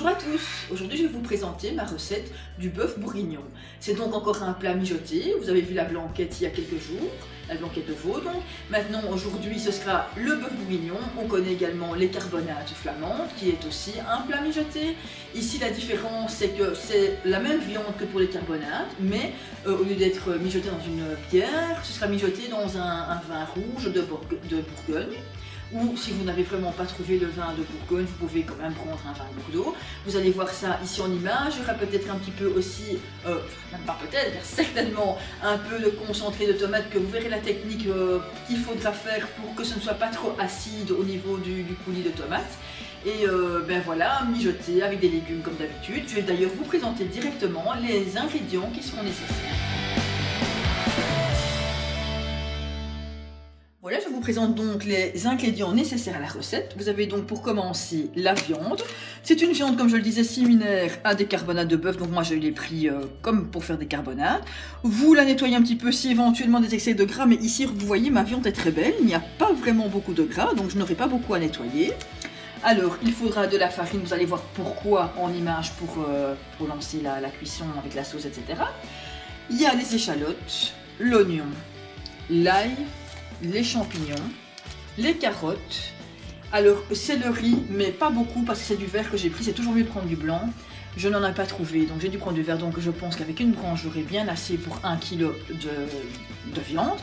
Bonjour à tous, aujourd'hui je vais vous présenter ma recette du bœuf bourguignon. C'est donc encore un plat mijoté, vous avez vu la blanquette il y a quelques jours, la blanquette de veau donc. Maintenant aujourd'hui ce sera le bœuf bourguignon, on connaît également les carbonades flamandes qui est aussi un plat mijoté. Ici la différence c'est que c'est la même viande que pour les carbonades, mais au lieu d'être mijoté dans une bière, ce sera mijoté dans un vin rouge de Bourgogne. Ou si vous n'avez vraiment pas trouvé le vin de Bourgogne, vous pouvez quand même prendre un vin de Bordeaux. Vous allez voir ça ici en image. Il y aura peut-être un petit peu aussi, même pas peut-être, certainement un peu de concentré de tomate, que vous verrez la technique qu'il faudra faire pour que ce ne soit pas trop acide au niveau du coulis de tomate. Et ben voilà, mijoter avec des légumes comme d'habitude. Je vais d'ailleurs vous présenter directement les ingrédients qui seront nécessaires. Voilà, je vous présente donc les ingrédients nécessaires à la recette. Vous avez donc pour commencer la viande. C'est une viande, comme je le disais, similaire à des carbonades de bœuf. Donc moi je l'ai pris comme pour faire des carbonades. Vous la nettoyez un petit peu si éventuellement des excès de gras. Mais ici, vous voyez, ma viande est très belle. Il n'y a pas vraiment beaucoup de gras, donc je n'aurai pas beaucoup à nettoyer. Alors, il faudra de la farine. Vous allez voir pourquoi en image pour lancer la cuisson avec la sauce, etc. Il y a les échalotes, l'oignon, l'ail, les champignons, les carottes, alors céleri, mais pas beaucoup parce que c'est du vert que j'ai pris, c'est toujours mieux de prendre du blanc. Je n'en ai pas trouvé, donc j'ai dû prendre du vert, donc je pense qu'avec une branche j'aurai bien assez pour 1 kg de viande.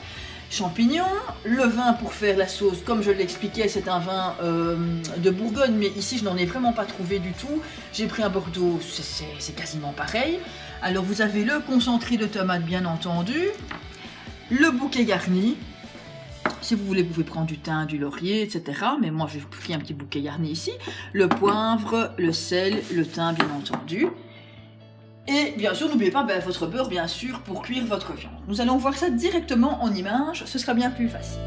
Champignons, le vin pour faire la sauce, comme je l'expliquais, c'est un vin de Bourgogne, mais ici je n'en ai vraiment pas trouvé du tout. J'ai pris un Bordeaux, c'est quasiment pareil. Alors vous avez le concentré de tomate bien entendu, le bouquet garni. Si vous voulez, vous pouvez prendre du thym, du laurier, etc. Mais moi, j'ai pris un petit bouquet garni ici. Le poivre, le sel, le thym, bien entendu. Et bien sûr, n'oubliez pas votre beurre, bien sûr, pour cuire votre viande. Nous allons voir ça directement en image. Ce sera bien plus facile.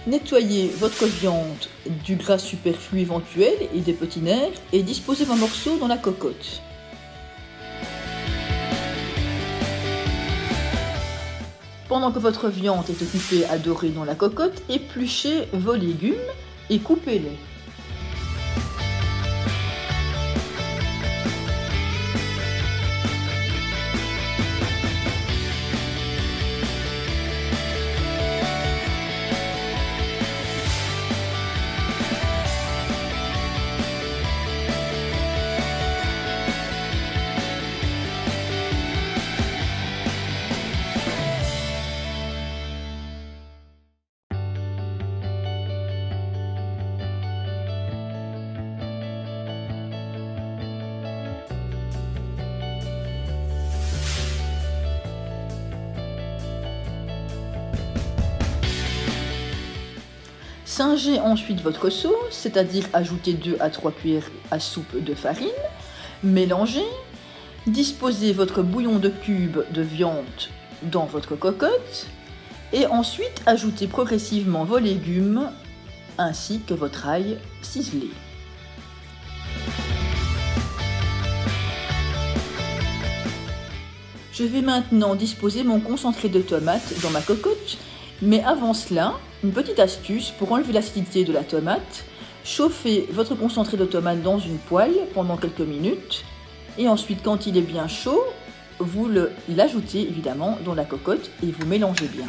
Nettoyez votre viande du gras superflu éventuel et des petits nerfs et disposez vos morceaux dans la cocotte. Pendant que votre viande est occupée à dorer dans la cocotte, épluchez vos légumes et coupez-les. Singez ensuite votre sauce, c'est-à-dire ajouter 2 à 3 cuillères à soupe de farine, mélangez, disposez votre bouillon de cubes de viande dans votre cocotte et ensuite ajoutez progressivement vos légumes ainsi que votre ail ciselé. Je vais maintenant disposer mon concentré de tomate dans ma cocotte, mais avant cela, une petite astuce pour enlever l'acidité de la tomate. Chauffez votre concentré de tomate dans une poêle pendant quelques minutes et ensuite quand il est bien chaud, vous l'ajoutez évidemment dans la cocotte et vous mélangez bien.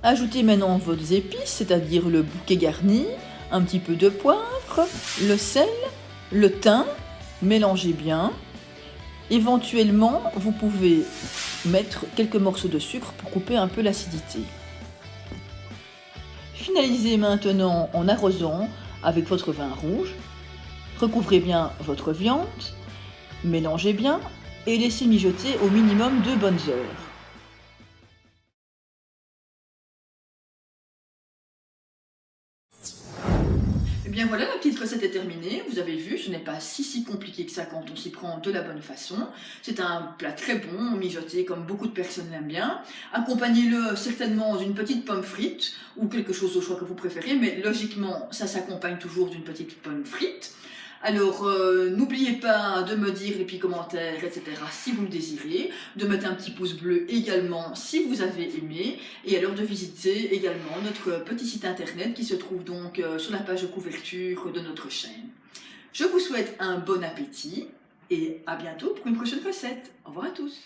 Ajoutez maintenant vos épices, c'est-à-dire le bouquet garni, un petit peu de poivre, le sel, le thym, mélangez bien. Éventuellement, vous pouvez mettre quelques morceaux de sucre pour couper un peu l'acidité. Finalisez maintenant en arrosant avec votre vin rouge. Recouvrez bien votre viande, mélangez bien et laissez mijoter au minimum 2 bonnes heures. Bien voilà, la petite recette est terminée, vous avez vu, ce n'est pas si compliqué que ça quand on s'y prend de la bonne façon. C'est un plat très bon, mijoté comme beaucoup de personnes l'aiment bien. Accompagnez-le certainement d'une petite pomme frite ou quelque chose au choix que vous préférez, mais logiquement ça s'accompagne toujours d'une petite pomme frite. Alors, n'oubliez pas de me dire les petits commentaires, etc. si vous le désirez, de mettre un petit pouce bleu également si vous avez aimé, et alors de visiter également notre petit site internet qui se trouve donc sur la page de couverture de notre chaîne. Je vous souhaite un bon appétit et à bientôt pour une prochaine recette. Au revoir à tous.